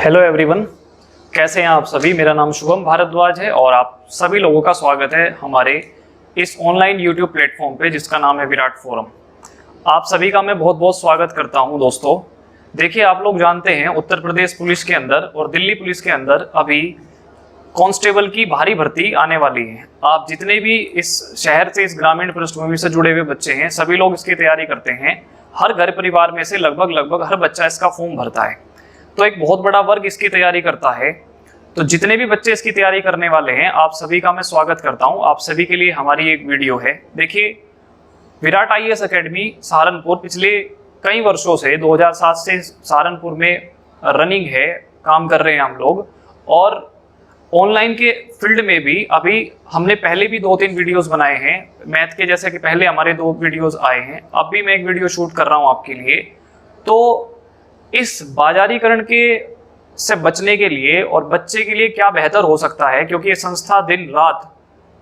Hello everyone, कैसे हैं आप सभी। मेरा नाम शुभम भारद्वाज है और आप सभी लोगों का स्वागत है हमारे इस ऑनलाइन यूट्यूब प्लेटफॉर्म पे जिसका नाम है विराट फोरम। आप सभी का मैं बहुत बहुत स्वागत करता हूं। दोस्तों देखिए, आप लोग जानते हैं उत्तर प्रदेश पुलिस के अंदर और दिल्ली पुलिस के अंदर अभी कांस्टेबल की भारी भर्ती आने वाली है। आप जितने भी इस शहर से, इस ग्रामीण पृष्ठभूमि से जुड़े हुए बच्चे हैं, सभी लोग इसकी तैयारी करते हैं। हर घर परिवार में से लगभग हर बच्चा इसका फॉर्म भरता है, तो एक बहुत बड़ा वर्ग इसकी तैयारी करता है। तो जितने भी बच्चे इसकी तैयारी करने वाले हैं, आप सभी का मैं स्वागत करता हूं। आप सभी के लिए हमारी एक वीडियो है। देखिए, विराट IAS अकेडमी सहारनपुर पिछले कई वर्षों से 2007 से सहारनपुर में रनिंग है, काम कर रहे हैं हम लोग। और ऑनलाइन के फील्ड में भी अभी हमने पहले भी 2-3 वीडियोस बनाए हैं मैथ के, जैसे कि पहले हमारे 2 वीडियोस आए हैं। अब भी मैं एक वीडियो शूट कर रहा हूं आपके लिए। तो इस बाजारीकरण के से बचने के लिए और बच्चे के लिए क्या बेहतर हो सकता है, क्योंकि ये संस्था दिन रात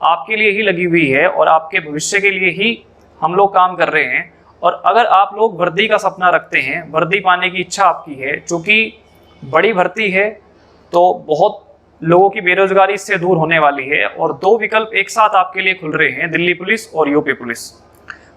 आपके लिए ही लगी हुई है और आपके भविष्य के लिए ही हम लोग काम कर रहे हैं। और अगर आप लोग वर्दी का सपना रखते हैं, वर्दी पाने की इच्छा आपकी है, चूंकि बड़ी भर्ती है तो बहुत लोगों की बेरोजगारी इससे दूर होने वाली है और 2 विकल्प एक साथ आपके लिए खुल रहे हैं, दिल्ली पुलिस और यूपी पुलिस।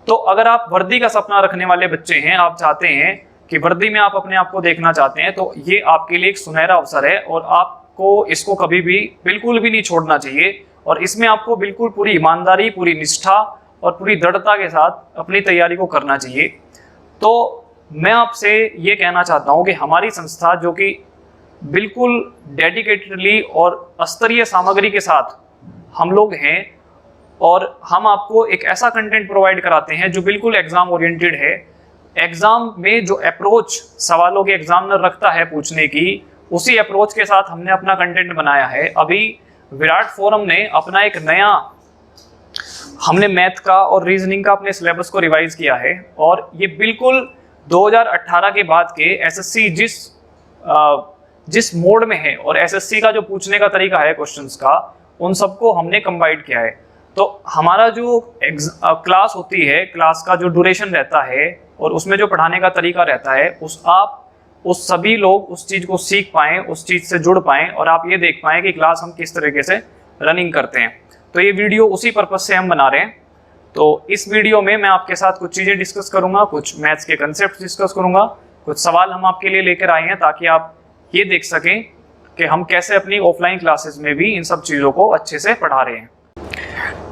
तो अगर आप वर्दी का सपना रखने वाले बच्चे हैं, आप चाहते हैं कि वर्दी में आप अपने आप को देखना चाहते हैं, तो ये आपके लिए एक सुनहरा अवसर है और आपको इसको कभी भी बिल्कुल भी नहीं छोड़ना चाहिए। और इसमें आपको बिल्कुल पूरी ईमानदारी, पूरी निष्ठा और पूरी दृढ़ता के साथ अपनी तैयारी को करना चाहिए। तो मैं आपसे ये कहना चाहता हूँ कि हमारी संस्था, जो कि बिल्कुल डेडिकेटेडली और स्तरीय सामग्री के साथ हम लोग हैं, और हम आपको एक ऐसा कंटेंट प्रोवाइड कराते हैं जो बिल्कुल एग्जाम ओरिएंटेड है। एग्जाम में जो अप्रोच सवालों के एग्जामिनर रखता है पूछने की, उसी अप्रोच के साथ हमने अपना कंटेंट बनाया है। अभी विराट फोरम ने अपना एक नया, हमने मैथ का और रीजनिंग का अपने सिलेबस को रिवाइज किया है और ये बिल्कुल 2018 के बाद के SSC जिस मोड में है और SSC का जो पूछने का तरीका है क्वेश्चंस का, उन सबको हमने कंबाइंड किया है। तो हमारा जो क्लास होती है, क्लास का जो ड्यूरेशन रहता है और उसमें जो पढ़ाने का तरीका रहता है, उस सभी लोग उस चीज़ को सीख पाएँ, उस चीज़ से जुड़ पाएँ और आप ये देख पाएँ कि क्लास हम किस तरीके से रनिंग करते हैं। तो ये वीडियो उसी पर्पज से हम बना रहे हैं। तो इस वीडियो में मैं आपके साथ कुछ चीज़ें डिस्कस करूँगा, कुछ मैथ्स के कंसेप्ट डिस्कस करूँगा, कुछ सवाल हम आपके लिए लेकर आए हैं ताकि आप ये देख सकें कि हम कैसे अपनी ऑफलाइन क्लासेस में भी इन सब चीज़ों को अच्छे से पढ़ा रहे हैं।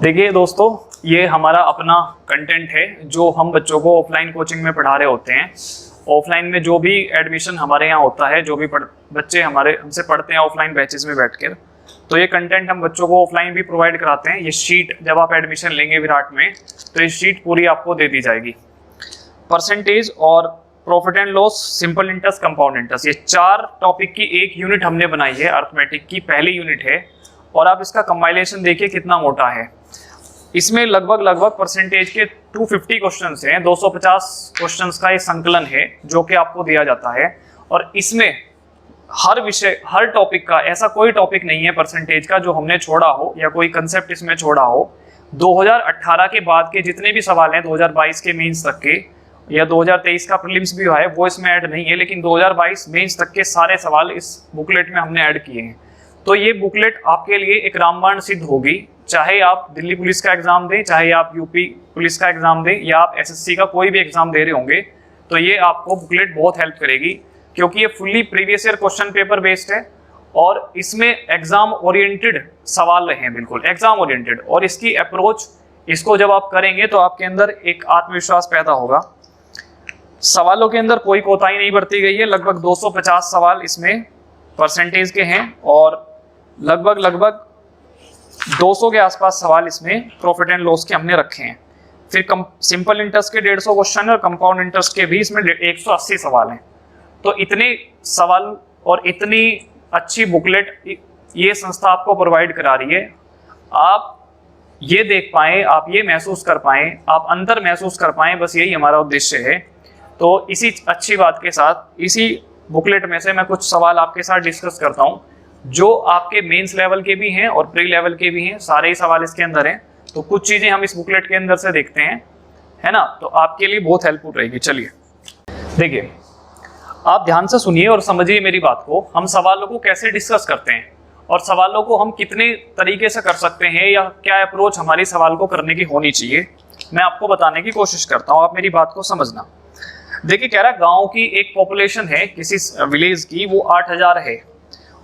देखिए दोस्तों, ये हमारा अपना कंटेंट है जो हम बच्चों को ऑफलाइन कोचिंग में पढ़ा रहे होते हैं। ऑफलाइन में जो भी एडमिशन हमारे यहाँ होता है, जो भी बच्चे हमारे हमसे पढ़ते हैं ऑफलाइन बैचेस में बैठकर, तो ये कंटेंट हम बच्चों को ऑफलाइन भी प्रोवाइड कराते हैं। ये शीट जब आप एडमिशन लेंगे विराट में, तो ये शीट पूरी आपको दे दी जाएगी। परसेंटेज और profit and loss, simple interest, compound interest, ये 4 टॉपिक की एक यूनिट हमने बनाई है। अर्थमेटिक की पहली यूनिट है और आप इसका कंपाइलेशन देखिए कितना मोटा है। इसमें लगभग परसेंटेज के 250 क्वेश्चंस हैं, 250 क्वेश्चंस का ये संकलन है जो कि आपको दिया जाता है। और इसमें हर विषय, हर टॉपिक का, ऐसा कोई टॉपिक नहीं है परसेंटेज का जो हमने छोड़ा हो या कोई कंसेप्ट इसमें छोड़ा हो। 2018 के बाद के जितने भी सवाल हैं, 2022 के मेंस तक के या 2023 का प्रीलिम्स भी हुआ है, वो इसमें ऐड नहीं है, लेकिन 2022 मेंस तक के सारे सवाल इस बुकलेट में हमने ऐड किए हैं। तो ये बुकलेट आपके लिए एक रामबाण सिद्ध होगी, चाहे आप दिल्ली पुलिस का एग्जाम दें, चाहे आप यूपी पुलिस का एग्जाम दें या आप SSC का कोई भी एग्जाम दे रहे होंगे, तो ये आपको बुकलेट बहुत हेल्प करेगी, क्योंकि ये fully previous year question paper based है और इसमें एग्जाम ओरिएंटेड सवाल रहे हैं, बिल्कुल एग्जाम ओरिएंटेड। और इसकी अप्रोच, इसको जब आप करेंगे तो आपके अंदर एक आत्मविश्वास पैदा होगा। सवालों के अंदर कोई कोताही नहीं बरती गई है। लगभग 250 सवाल इसमें परसेंटेज के हैं और लगभग 200 के आसपास सवाल इसमें प्रॉफिट एंड लॉस के हमने रखे हैं। फिर सिंपल इंटरेस्ट के 150 क्वेश्चन और कंपाउंड इंटरेस्ट के भी इसमें 180 सवाल हैं। तो इतने सवाल और इतनी अच्छी बुकलेट ये संस्था आपको प्रोवाइड करा रही है। आप ये देख पाएँ, आप ये महसूस कर पाएँ, आप अंतर महसूस कर पाएँ, बस यही हमारा उद्देश्य है। तो इसी अच्छी बात के साथ इसी बुकलेट में से मैं कुछ सवाल आपके साथ डिस्कस करता हूँ जो आपके मेंस लेवल के भी हैं और प्री लेवल के भी हैं। सारे ही सवाल इसके अंदर हैं। तो कुछ चीज़ें हम इस बुकलेट के अंदर से देखते हैं, है ना, तो आपके लिए बहुत हेल्पफुल रहेगी। चलिए देखिए, आप ध्यान से सुनिए और समझिए मेरी बात को। हम सवालों को कैसे डिस्कस करते हैं और सवालों को हम कितने तरीके से कर सकते हैं या क्या अप्रोच हमारी सवाल को करने की होनी चाहिए, मैं आपको बताने की कोशिश करता हूँ। आप मेरी बात को समझना। देखिए, कह रहा है गाँव की एक पॉपुलेशन है किसी विलेज की, वो 8000 है।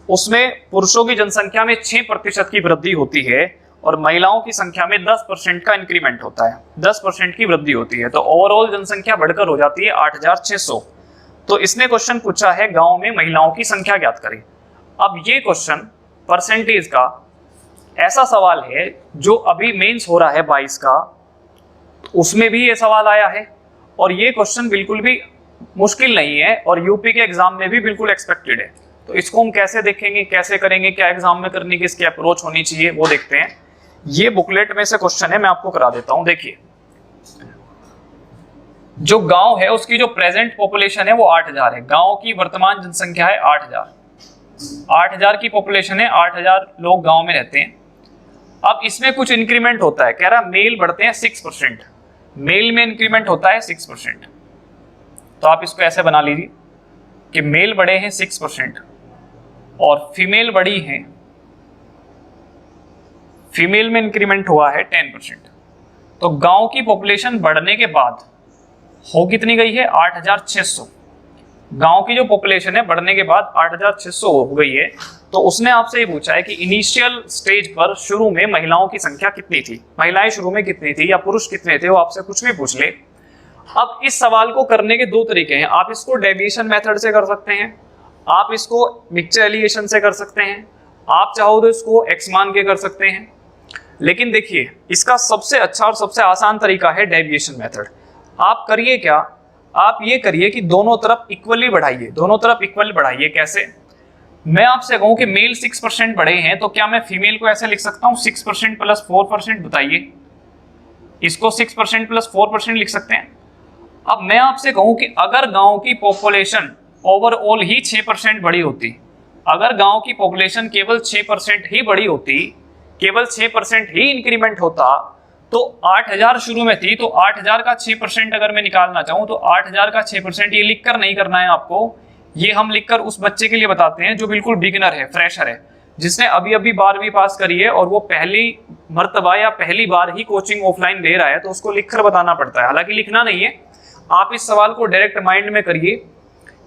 उसमें पुरुषों की जनसंख्या में 6% की वृद्धि होती है और महिलाओं की संख्या में 10% का इंक्रीमेंट होता है, 10% की वृद्धि होती है। तो ओवरऑल जनसंख्या बढ़कर हो जाती है 8600। तो इसने क्वेश्चन पूछा है गांव में महिलाओं की संख्या ज्ञात करें। अब ये क्वेश्चन परसेंटेज का ऐसा सवाल है जो अभी मेंस हो रहा है 22 का, उसमें भी ये सवाल आया है और ये क्वेश्चन बिल्कुल भी मुश्किल नहीं है और यूपी के एग्जाम में भी बिल्कुल एक्सपेक्टेड है। तो इसको हम कैसे देखेंगे, कैसे करेंगे, क्या एग्जाम में करने की इसकी अप्रोच होनी चाहिए, वो देखते हैं। ये बुकलेट में से क्वेश्चन है, मैं आपको करा देता हूं। देखिए, जो गांव है उसकी जो प्रेजेंट पॉपुलेशन है वो 8000 है। गांव की वर्तमान जनसंख्या है 8000 की पॉपुलेशन है, 8000 लोग गांव में रहते हैं। अब इसमें कुछ इंक्रीमेंट होता है, कह रहा मेल बढ़ते हैं 6%, मेल में इंक्रीमेंट होता है 6%। तो आप इसको ऐसे बना लीजिए कि मेल बढ़े हैं 6% और फीमेल बढ़ी हैं, फीमेल में इंक्रीमेंट हुआ है 10%। तो गांव की पॉपुलेशन बढ़ने के बाद हो कितनी गई है 8600। गांव की जो पॉपुलेशन है बढ़ने के बाद 8600 हो गई है। तो उसने आपसे ये पूछा है कि इनिशियल स्टेज पर शुरू में महिलाओं की संख्या कितनी थी, महिलाएं शुरू में कितनी थी या पुरुष कितने थे, वो आपसे कुछ भी पूछ ले। अब इस सवाल को करने के दो तरीके हैं। आप इसको डेविएशन मेथड से कर सकते हैं, आप इसको मिक्सचर एलिगेशन से कर सकते हैं, आप चाहो तो इसको एक्स मान के कर सकते हैं। लेकिन देखिए, इसका सबसे अच्छा और सबसे आसान तरीका है डेविएशन मेथड। आप करिए क्या, आप ये करिए कि दोनों तरफ इक्वली बढ़ाइए, दोनों तरफ इक्वल बढ़ाइए। कैसे? मैं आपसे कहूं कि मेल 6% बढ़े हैं, तो क्या मैं फीमेल को ऐसे लिख सकता हूं 6% प्लस 4%? बताइए, इसको 6% प्लस 4% लिख सकते हैं। अब मैं आपसे कहूं कि अगर गांव की पॉपुलेशन ओवरऑल ही 6% बढ़ी होती, अगर गांव की पॉपुलेशन केवल 6% ही बढ़ी होती, केवल 6% ही इंक्रीमेंट होता, तो 8000 शुरू में थी, तो 8000 का 6% अगर मैं निकालना चाहूं तो 8000 का 6%, ये लिखकर नहीं करना है आपको, ये हम लिखकर उस बच्चे के लिए बताते हैं जो बिल्कुल बिगिनर है, फ्रेशर है, जिसने अभी अभी 12वीं पास करी है और वो पहली मर्तबा या पहली बार ही कोचिंग ऑफलाइन ले रहा है, तो उसको लिखकर बताना पड़ता है। हालांकि लिखना नहीं है, आप इस सवाल को डायरेक्ट माइंड में करिए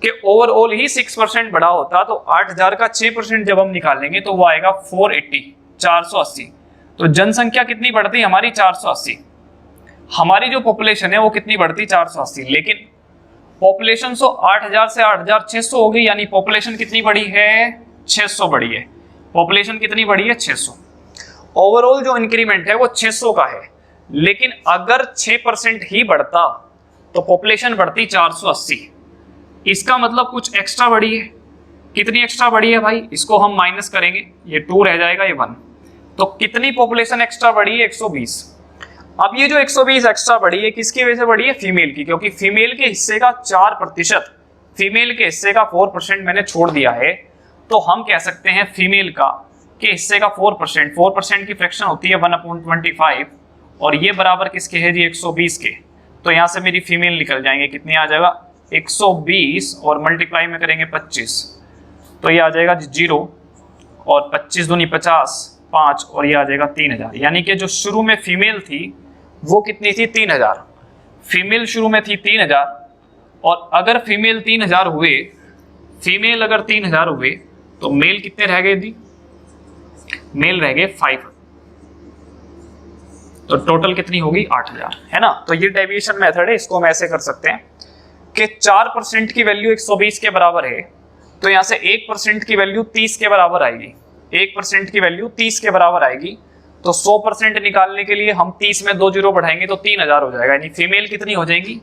कि ओवरऑल ही 6% बढ़ा होता, तो 8000 का 6% जब हम निकालेंगे तो वो आएगा 480। तो जनसंख्या कितनी बढ़ती हमारी 480, हमारी जो पॉपुलेशन है वो कितनी बढ़ती 480। लेकिन पॉपुलेशन 8000 से 8600 हो गई, यानी पॉपुलेशन कितनी बढ़ी है 600 बढ़ी है। पॉपुलेशन कितनी बढ़ी है 600। ओवरऑल जो इंक्रीमेंट है वो 600 का है, लेकिन अगर 6% ही बढ़ता तो पॉपुलेशन बढ़ती 480। इसका मतलब कुछ एक्स्ट्रा बढ़ी है। कितनी एक्स्ट्रा बढ़ी है भाई, इसको हम माइनस करेंगे, ये 2 रह जाएगा, ये 1। तो कितनी पॉपुलेशन एक्स्ट्रा बढ़ी है 120। अब ये जो 120 एक्स्ट्रा बढ़ी है किसकी वजह से बढ़ी है, फीमेल की, क्योंकि फीमेल के हिस्से का 4%, फीमेल के हिस्से का 4% मैंने छोड़ दिया है। तो हम कह सकते हैं फीमेल का के हिस्से का 4% की फ्रैक्शन होती है 1/25 और ये बराबर किसके है जी 120 के। तो यहाँ से मेरी फीमेल निकल जाएंगे, कितनी आ जाएगा 120 और मल्टीप्लाई में करेंगे 25, तो ये आ जाएगा 0 और 25 दूनी 50, 5 और ये आ जाएगा 3000। यानी कि जो शुरू में फीमेल थी वो कितनी थी 3000, फीमेल शुरू में थी 3000। और अगर फीमेल 3000 हुए, फीमेल अगर 3000 हुए तो मेल कितने रह गए दी, मेल रह गए 5, तो टोटल कितनी होगी 8000, है ना। तो ये डेविएशन मेथड है, इसको हम ऐसे कर सकते हैं कि 4% की वैल्यू 120 के बराबर है, तो यहाँ से 1% की वैल्यू 30 के बराबर आएगी, 1% की वैल्यू 30 के बराबर आएगी। तो 100% निकालने के लिए हम 30 में 2 जीरो बढ़ाएंगे तो 3000 हो जाएगा, यानी फीमेल कितनी हो जाएगी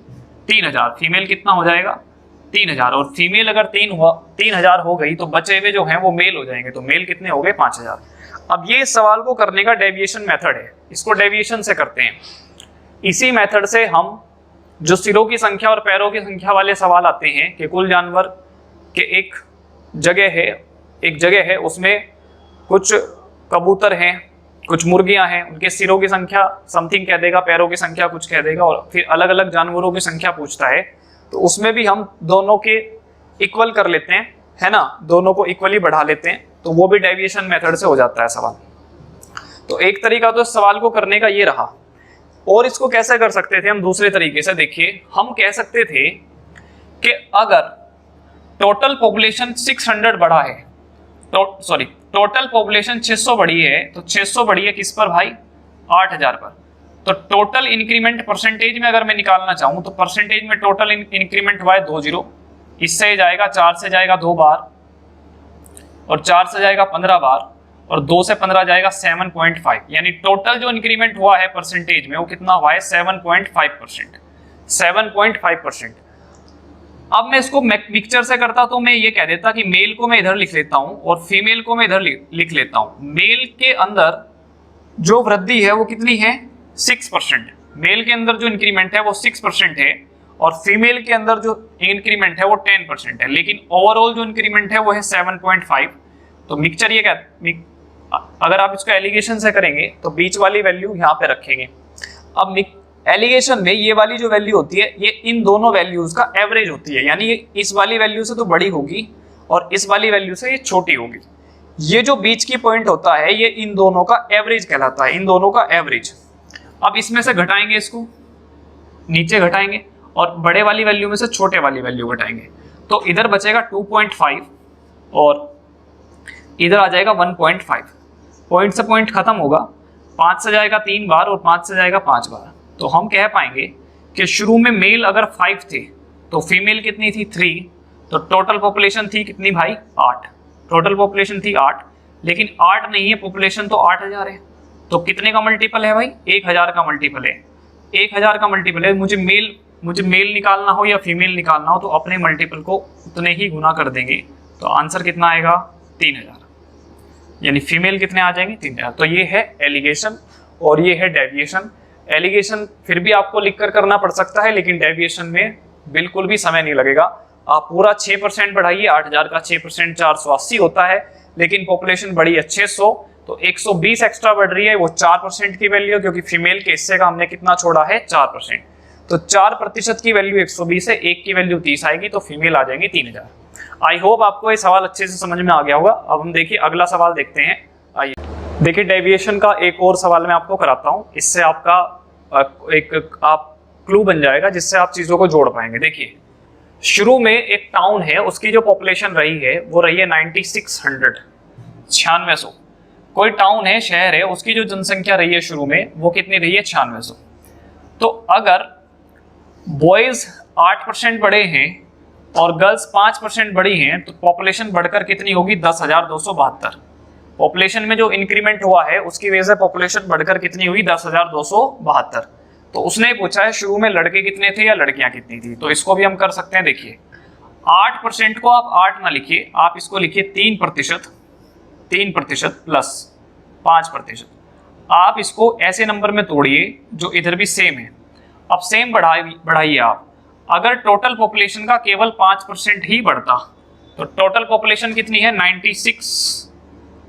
3000, फीमेल कितना हो जाएगा 3000। और फीमेल अगर 3000 हो गई तो बचे हुए जो हैं वो मेल हो जाएंगे, तो मेल कितने हो गए 5000। अब ये सवाल को करने का डेविएशन मेथड है, इसको डेविएशन से करते हैं। इसी मेथड से हम जो सिरों की संख्या और पैरों की संख्या वाले सवाल आते हैं कि कुल जानवर के एक जगह है उसमें कुछ कबूतर हैं, कुछ मुर्गियां हैं, उनके सिरों की संख्या समथिंग कह देगा, पैरों की संख्या कुछ कह देगा, और फिर अलग अलग जानवरों की संख्या पूछता है। तो उसमें भी हम दोनों के इक्वल कर लेते हैं, है ना, दोनों को इक्वली बढ़ा लेते हैं, तो वो भी डेविएशन मेथड से हो जाता है सवाल। तो एक तरीका तो इस सवाल को करने का ये रहा। और इसको कैसे कर सकते थे हम दूसरे तरीके से, देखिए हम कह सकते थे कि अगर टोटल पॉपुलेशन 600 बढ़ा है, टोटल पॉपुलेशन 600 बढ़ी है, तो 600 बढ़ी है किस पर भाई, 8000 पर। तो टोटल इंक्रीमेंट परसेंटेज में अगर मैं निकालना चाहूं तो परसेंटेज में टोटल इंक्रीमेंट हुआ है 20, इससे जाएगा 4 से जाएगा 2 बार, और 4 से जाएगा 15 बार, और 2 से 15 जाएगा 7.5, यानी टोटल जो इंक्रीमेंट हुआ है परसेंटेज में वो कितना हुआ है, 7.5%। 7.5%। अब मैं इसको मिक्सचर से करता तो मैं ये कह देता कि मेल को मैं इधर लिख लेता हूं और फीमेल को मैं इधर लिख लेता हूं। मेल के अंदर जो वृद्धि है वो कितनी है, 6%। मेल के अंदर जो इंक्रीमेंट है वो 6% है, और फीमेल के अंदर जो इंक्रीमेंट है वो 10% है, लेकिन ओवरऑल जो इंक्रीमेंट है वो है 7.5। तो मिक्सचर ये क्या, अगर आप इसको एलिगेशन से करेंगे तो बीच वाली वैल्यू यहाँ पे रखेंगे। अब एलिगेशन में ये वाली जो वैल्यू होती है ये इन दोनों वैल्यूज का एवरेज होती है, यानी ये इस वाली वैल्यू से तो बड़ी होगी और इस वाली वैल्यू से ये छोटी होगी। ये जो बीच की पॉइंट होता है ये इन दोनों का एवरेज कहलाता है, इन दोनों का एवरेज। अब इसमें से घटाएंगे, इसको नीचे घटाएंगे और बड़े वाली वैल्यू में से छोटे वाली वैल्यू घटाएंगे, तो इधर बचेगा 2.5 और इधर आ जाएगा 1.5। पॉइंट से पॉइंट खत्म होगा, 5 से जाएगा 3 बार और 5 से जाएगा 5 बार। तो हम कह पाएंगे कि शुरू में मेल अगर 5 थे तो फीमेल कितनी थी, 3। तो टोटल पॉपुलेशन थी कितनी भाई, 8। टोटल पॉपुलेशन थी 8, लेकिन 8 नहीं है, पॉपुलेशन तो 8000 है। तो कितने का मल्टीपल है भाई, 1000 का मल्टीपल है। 1000 का मल्टीपल है। मुझे मेल निकालना हो या फीमेल निकालना हो तो अपने मल्टीपल को उतने ही गुना कर देंगे, तो आंसर कितना आएगा, 3000, यानी फीमेल कितने आ जाएंगे, 3000। तो ये है एलिगेशन और ये है डेविएशन। एलिगेशन फिर भी आपको लिखकर करना पड़ सकता है, लेकिन डेविएशन में बिल्कुल भी समय नहीं लगेगा। आप पूरा 6% बढ़ाइए, 8000 का 6% 480 होता है, लेकिन पॉपुलेशन बढ़ी है 600, तो 120 एक्स्ट्रा बढ़ रही है, वो 4% की वैल्यू, क्योंकि फीमेल के हिस्से का हमने कितना छोड़ा है, 4%। तो 4% की वैल्यू 120 है, 1 की वैल्यू 30 आएगी, तो फीमेल आ जाएंगी 3000। आई होप आपको ये सवाल अच्छे से समझ में आ गया होगा। अब हम देखिए अगला सवाल देखते हैं। आइए देखिए, डेविएशन का एक और सवाल मैं आपको कराता हूँ, इससे आपका एक आप क्लू बन जाएगा जिससे आप चीजों को जोड़ पाएंगे। देखिए, शुरू में एक टाउन है, उसकी जो पॉपुलेशन रही है वो रही है 9600, 9600। कोई टाउन है, शहर है, उसकी जो जनसंख्या रही है शुरू में वो कितनी रही है, 9600। तो अगर बॉयज 8% बढ़े हैं और गर्ल्स 5% बढ़ी हैं तो पॉपुलेशन बढ़कर कितनी होगी, 10,272। पॉपुलेशन में जो इंक्रीमेंट हुआ है उसकी वजह से पॉपुलेशन बढ़कर कितनी हुई, 10,272। तो उसने पूछा है शुरू में लड़के कितने थे या लड़कियां कितनी थी, तो इसको भी हम कर सकते हैं। देखिए 8% को आप 8 ना लिखिए, आप इसको लिखिए 3% प्लस 5%। आप इसको ऐसे नंबर में तोड़िए जो इधर भी सेम है। अब सेम बढ़ाइए आप। अगर टोटल पॉपुलेशन का केवल 5% ही बढ़ता तो टोटल पॉपुलेशन कितनी है, 96।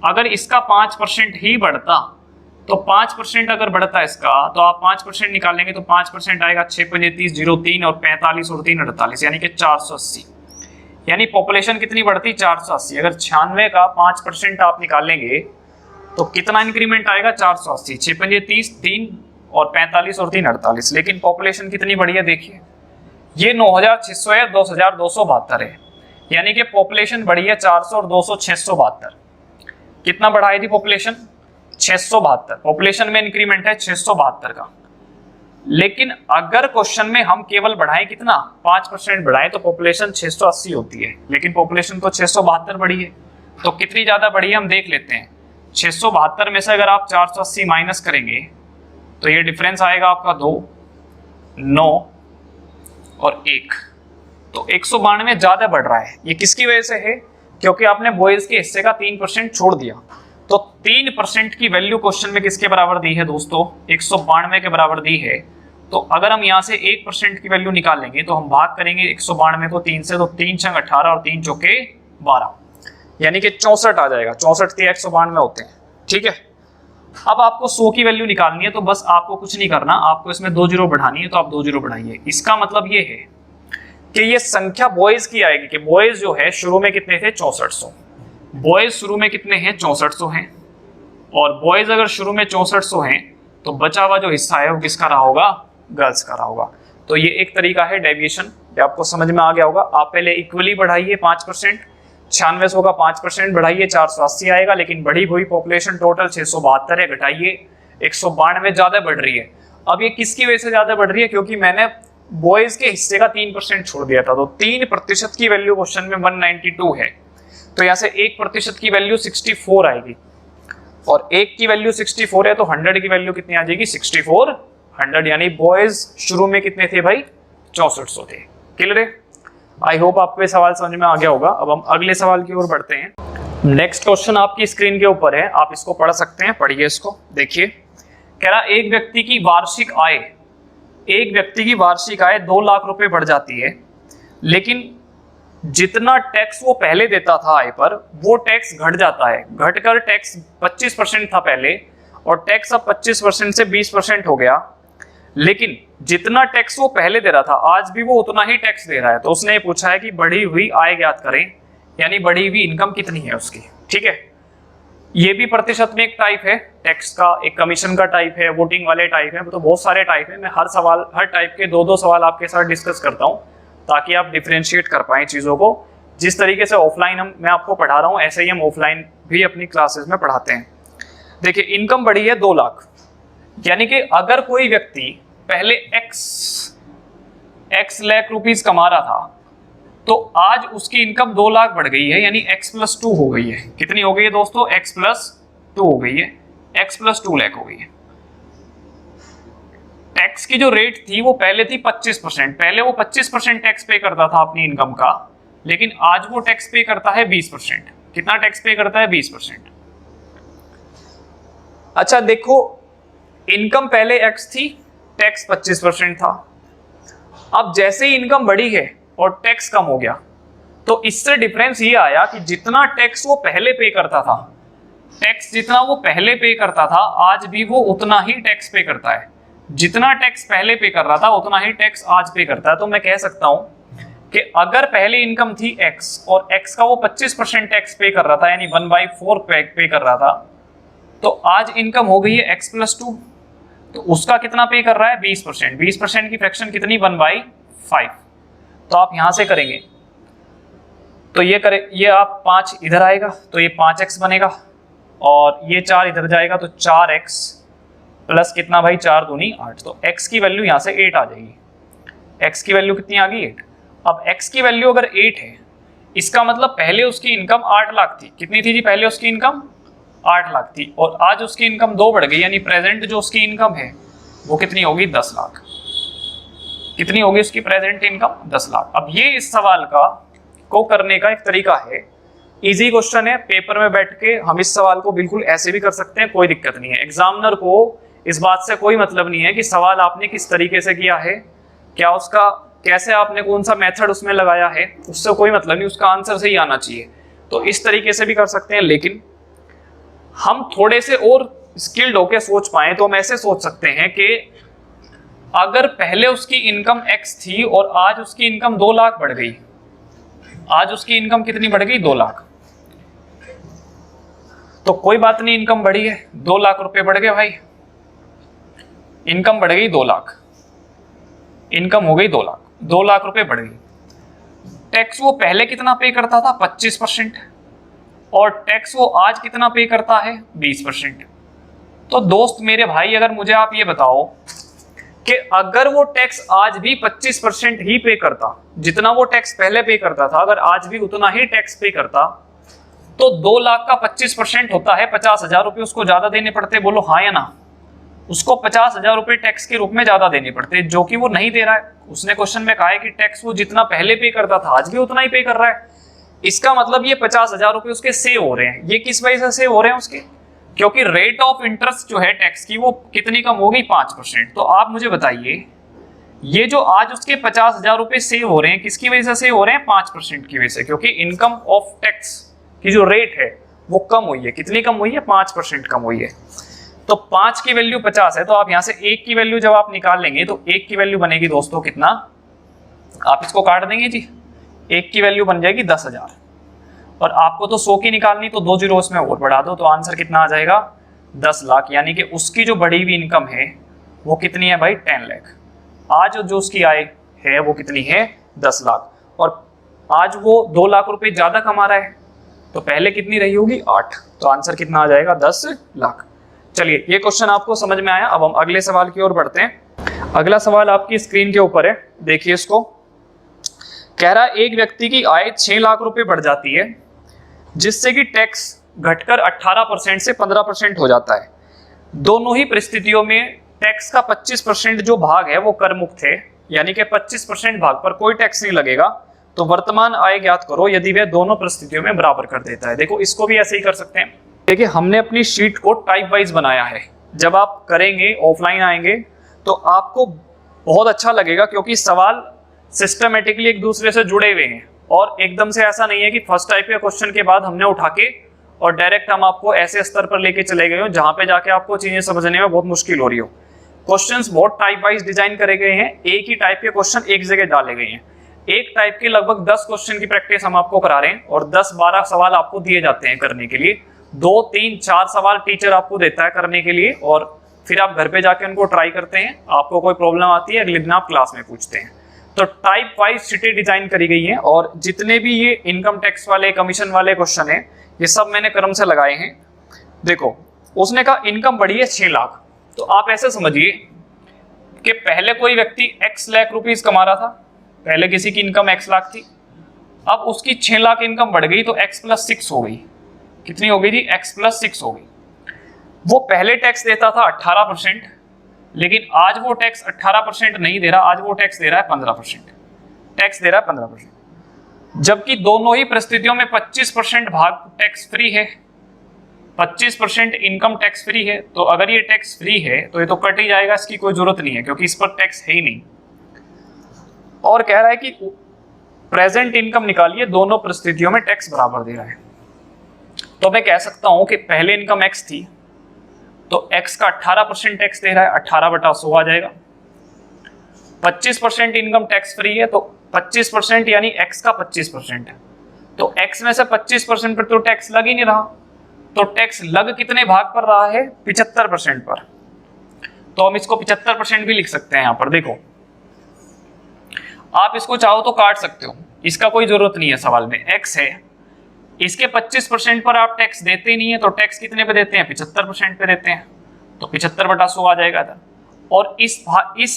अगर इसका 5% ही बढ़ता तो 5% अगर बढ़ता इसका तो आप 5% निकालेंगे तो 5% आएगा 6×5=3 और 45 और 3 48, यानी कि 480। यानी पॉपुलेशन कितनी बढ़ती, 480। अगर 96 का 5% आप निकालेंगे तो कितना इंक्रीमेंट आएगा, 480। 6×5=30, 3 और 45 और 3 48। लेकिन पॉपुलेशन कितनी बढ़ी है, देखिए ये 9600 है, 2272 है, यानी कि पॉपुलेशन बढ़ी है 400 और 200 672। कितना बढ़ाई थी पॉपुलेशन, 672। पॉपुलेशन में इंक्रीमेंट है 672 का। लेकिन अगर क्वेश्चन में हम केवल बढ़ाएं कितना, 5% बढ़ाएं तो पॉपुलेशन 680 होती है, लेकिन पॉपुलेशन तो 672 बढ़ी है। तो कितनी ज्यादा बढ़ी है हम देख लेते हैं। 672 में से अगर आप 480 माइनस करेंगे तो ये डिफरेंस आएगा आपका 2, 9 और 1। तो 192 ज्यादा बढ़ रहा है। ये किसकी वजह से है, क्योंकि आपने बॉयज के हिस्से का 3% छोड़ दिया। तो 3% की वैल्यू क्वेश्चन में किसके बराबर दी है दोस्तों, 192 के बराबर दी है। तो अगर हम यहाँ से 1% की वैल्यू निकालेंगे तो हम भाग करेंगे 192 को 3 से, तो 3 छंग 18 और 3 चौके 12, यानी कि 64 आ जाएगा। 64 के 192 होते हैं, ठीक है। अब आपको 100 की वैल्यू निकालनी है तो बस आपको कुछ नहीं करना, आपको इसमें 2 जीरो बढ़ानी है, तो आप 2 जीरो बढ़ाइए। इसका मतलब ये है कि ये संख्या बॉयज की आएगी कि बॉयज जो है शुरू में कितने थे 6400, बॉयज शुरू में कितने हैं 6400 हैं, और बॉयज अगर शुरू में 6400 हैं तो बचा हुआ जो हिस्सा है वो किसका रहा होगा, गर्ल्स का रहा होगा। तो ये एक तरीका है डेविएशन, ये आपको समझ में आ गया होगा। आप पहले इक्वली बढ़ाइए 5%, 9600 का 5% बढ़ाइए 480 आएगा, लेकिन बढ़ी हुई पॉपुलेशन टोटल 672 है, घटाइए 192 ज्यादा बढ़ रही है। अब ये किसकी वजह से ज्यादा बढ़ रही है, क्योंकि मैंने बॉयज के हिस्से का 3% छोड़ दिया था, तो 3% की वैल्यू क्वेश्चन में 192 है, तो यहाँ से 1% की वैल्यू 64 आएगी, और 1 की वैल्यू 64 है तो 100 की वैल्यू कितनी आ जाएगी 6400, यानी बॉयज शुरू में कितने थे भाई 6400 थे। क्लियर है? आई होप आपको ये सवाल समझ में आ गया होगा। अब हम अगले सवाल की ओर बढ़ते हैं। नेक्स्ट क्वेश्चन आपकी स्क्रीन के ऊपर है, आप इसको पढ़ सकते हैं, पढ़िए इसको, देखिए। कह रहा एक व्यक्ति की वार्षिक आय 2 लाख रुपए बढ़ जाती है, लेकिन जितना टैक्स वो पहले देता था आय पर वो टैक्स घट जाता है, घटकर टैक्स 25% था पहले, और टैक्स अब 25% से 20% हो गया, लेकिन जितना टैक्स वो पहले दे रहा था आज भी वो उतना ही टैक्स दे रहा है। तो उसने पूछा है कि बढ़ी हुई आय ज्ञात करें, यानी बढ़ी हुई इनकम कितनी है उसकी। ठीक है, ये भी प्रतिशत में एक टाइप है टैक्स का, एक कमीशन का टाइप है, वोटिंग वाले टाइप है, तो बहुत सारे टाइप है। मैं हर टाइप के 2-2 सवाल आपके साथ डिस्कस करता हूँ ताकि आप डिफरेंशिएट कर पाएं चीजों को। जिस तरीके से ऑफलाइन मैं आपको पढ़ा रहा हूँ ऐसे ही हम ऑफलाइन भी अपनी क्लासेस में पढ़ाते हैं। देखिए इनकम बढ़ी है 2 लाख, यानी कि अगर कोई व्यक्ति पहले x लाख रुपीस कमा रहा था तो आज उसकी इनकम 2 लाख बढ़ गई है, यानी x+2 हो गई है। कितनी हो गई है दोस्तों? x+2 हो गई है, x+2 लाख हो गई है। टैक्स की जो रेट थी वो पहले थी 25%, पहले वो 25% टैक्स पे करता था अपनी इनकम का, लेकिन आज वो टैक्स पे करता है 20%। कितना टैक्स पे करता है? 20%। अच्छा देखो, इनकम पहले x थी, टैक्स 25% था, अब जैसे ही इनकम बढ़ी है और टैक्स कम हो गया तो इससे डिफरेंस ये आया कि जितना टैक्स वो पहले पे करता था, टैक्स जितना वो पहले पे करता था आज भी वो उतना ही टैक्स पे करता है। जितना टैक्स पहले पे कर रहा था उतना ही टैक्स आज पे करता है। तो मैं कह सकता हूं कि अगर पहले इनकम थी x और x का वो 25% टैक्स पे कर रहा था, यानी 1/4 पे कर रहा था, तो आज इनकम हो गई है x+2, तो उसका कितना पे कर रहा है? 20%। 20% की फ्रैक्शन कितनी? 1/5। तो आप यहां से करेंगे तो ये आप 5 इधर आएगा तो ये 5x बनेगा, और ये 4 इधर जाएगा तो 4x प्लस कितना भाई? 4 दूनी 8। तो x की वैल्यू यहां से 8 आ जाएगी। x की वैल्यू कितनी आ गई? 8। अब x की वैल्यू अगर 8 है, इसका मतलब पहले उसकी इनकम 8 लाख थी। कितनी थी जी पहले उसकी इनकम? 8 लाख थी, और आज उसकी इनकम 2 बढ़ गई, यानी प्रेजेंट जो उसकी इनकम है वो कितनी होगी? 10 लाख। कितनी होगी उसकी प्रेजेंट इनकम? 10 लाख। अब ये इस सवाल को करने का एक तरीका है, इजी क्वेश्चन है, पेपर में बैठ के हम इस सवाल को बिल्कुल ऐसे भी कर सकते हैं, कोई दिक्कत नहीं है। एग्जामिनर को इस बात से कोई मतलब नहीं है कि सवाल आपने किस तरीके से किया है, क्या उसका कैसे आपने कौन सा मेथड उसमें लगाया है, उससे कोई मतलब नहीं, उसका आंसर सही आना चाहिए। तो इस तरीके से भी कर सकते हैं, लेकिन हम थोड़े से और स्किल्ड होके सोच पाए तो हम ऐसे सोच सकते हैं कि अगर पहले उसकी इनकम x थी और आज उसकी इनकम 2 लाख बढ़ गई, आज उसकी इनकम कितनी बढ़ गई? 2 लाख। तो कोई बात नहीं, इनकम बढ़ी है, 2 लाख रुपए बढ़ गए भाई, इनकम बढ़ गई 2 लाख, इनकम हो गई 2 लाख, 2 लाख रुपए बढ़ गई। टैक्स वो पहले कितना पे करता था? 25%, और टैक्स वो आज कितना पे करता है? 20%। तो दोस्त मेरे भाई, अगर मुझे आप ये बताओ कि अगर वो टैक्स आज भी 25% ही पे करता, जितना वो टैक्स पहले पे करता था, अगर आज भी उतना ही टैक्स पे करता, तो 2 लाख का 25% होता है 50,000 रुपए उसको ज्यादा देने पड़ते। बोलो हाँ या ना? उसको 50,000 रुपए टैक्स के रूप में ज्यादा देने पड़ते, जो कि वो नहीं दे रहा है। उसने क्वेश्चन में कहा है कि टैक्स वो जितना पहले पे करता था आज भी उतना ही पे कर रहा है। इसका मतलब ये 50,000 रुपए उसके सेव हो रहे हैं। ये किस वजह से सेव हो रहे हैं उसके? क्योंकि रेट ऑफ इंटरेस्ट जो है टैक्स की वो कितनी कम हो गई? 5%। तो आप मुझे बताइए, ये जो आज उसके 50,000 रुपए सेव हो रहे हैं किसकी वजह से सेव हो रहे हैं? 5% की वजह से, क्योंकि इनकम ऑफ टैक्स की जो रेट है वो कम हुई है। कितनी कम हुई है? 5% कम हुई है। तो 5 की वैल्यू 50 है, तो आप यहां से 1 की वैल्यू जब आप निकाल लेंगे तो 1 की वैल्यू बनेगी दोस्तों कितना? आप इसको काट देंगे जी, एक की वैल्यू बन जाएगी 10,000 और आपको तो 100 की निकालनी, तो 2 जीरो उसमें और बढ़ा दो, तो आंसर कितना आ जाएगा 10 लाख। यानी कि उसकी जो बढ़ी हुई इनकम है वो कितनी है भाई 10 लाख। आज जो उसकी आय है वो कितनी है 10 लाख, और आज वो 2 लाख रुपए ज्यादा कमा रहा है, तो पहले कितनी रही होगी 8, तो आंसर कितना आ जाएगा 10 लाख। चलिए ये क्वेश्चन आपको समझ में आया। अब हम अगले सवाल की ओर बढ़ते हैं। अगला सवाल आपकी स्क्रीन के ऊपर है, देखिए इसको। कह रहा है एक व्यक्ति की आय 6 लाख रुपए बढ़ जाती है जिससे कि टैक्स घटकर 18% से 15% हो जाता है। दोनों ही परिस्थितियों में टैक्स का 25% जो भाग है वो कर मुक्त है, यानी कि 25% भाग पर कोई टैक्स नहीं लगेगा। तो वर्तमान आय ज्ञात करो यदि वह दोनों परिस्थितियों में बराबर कर देता है। देखो इसको भी ऐसे ही कर सकते हैं। देखिए हमने अपनी शीट को टाइप वाइज बनाया है, जब आप करेंगे ऑफलाइन आएंगे तो आपको बहुत अच्छा लगेगा, क्योंकि सवाल सिस्टमेटिकली एक दूसरे से जुड़े हुए हैं और एकदम से ऐसा नहीं है कि फर्स्ट टाइप के क्वेश्चन के बाद हमने उठा के और डायरेक्ट हम आपको ऐसे स्तर पर लेके चले गए हो जहां पे जाके आपको चीजें समझने में बहुत मुश्किल हो रही हो। क्वेश्चंस बहुत टाइप वाइज डिजाइन करे गए हैं, एक ही टाइप के क्वेश्चन एक जगह डाले गए हैं। एक टाइप के लगभग 10 क्वेश्चन की प्रैक्टिस हम आपको करा रहे हैं और 10-12 सवाल आपको दिए जाते हैं करने के लिए। 2, 3, 4 सवाल टीचर आपको देता है करने के लिए और फिर आप घर पे जाके उनको ट्राई करते हैं। आपको कोई प्रॉब्लम आती है अगले दिन आप क्लास में पूछते हैं। तो टाइप वाइज शीटें डिजाइन करी गई हैं और जितने भी ये इनकम टैक्स वाले कमीशन वाले क्वेश्चन हैं ये सब मैंने क्रम से लगाए हैं। देखो उसने कहा इनकम बढ़ी है 6 लाख, तो आप ऐसे समझिए कि पहले कोई व्यक्ति x लाख रुपीस कमा रहा था, पहले किसी की इनकम x लाख थी, अब उसकी 6 लाख इनकम बढ़ गई तो x + 6 हो गई। कितनी हो गई जी x + 6 हो गई। वो पहले टैक्स देता था 18%, लेकिन आज वो टैक्स 18% नहीं दे रहा, आज वो टैक्स दे रहा है 15%, टैक्स दे रहा है 15%। जबकि दोनों ही परिस्थितियों में 25% भाग टैक्स फ्री है, 25% इनकम टैक्स फ्री है। तो अगर ये टैक्स फ्री है तो ये तो कट ही जाएगा, इसकी कोई जरूरत नहीं है क्योंकि इस पर टैक्स है ही नहीं। और कह रहा है कि प्रेजेंट इनकम निकालिए, दोनों परिस्थितियों में टैक्स बराबर दे रहा है। तो मैं कह सकता हूं कि पहले इनकम x थी तो x का 18% टैक्स दे रहा है, 18/100 आ जाएगा। 25% इनकम टैक्स फ्री है तो 25% यानी x का 25% है, तो x में से 25% पर तो टैक्स लग ही नहीं रहा, तो टैक्स लग कितने भाग पर रहा है 75% पर। तो हम इसको 75% भी लिख सकते हैं। यहां पर देखो आप इसको चाहो तो काट सकते हो, इसका कोई जरूरत नहीं है, सवाल में x है, इसके 25% पर आप टैक्स देते ही नहीं है, तो टैक्स कितने पे देते हैं 75% पे देते हैं, तो 75/100 आ जाएगा था। और इस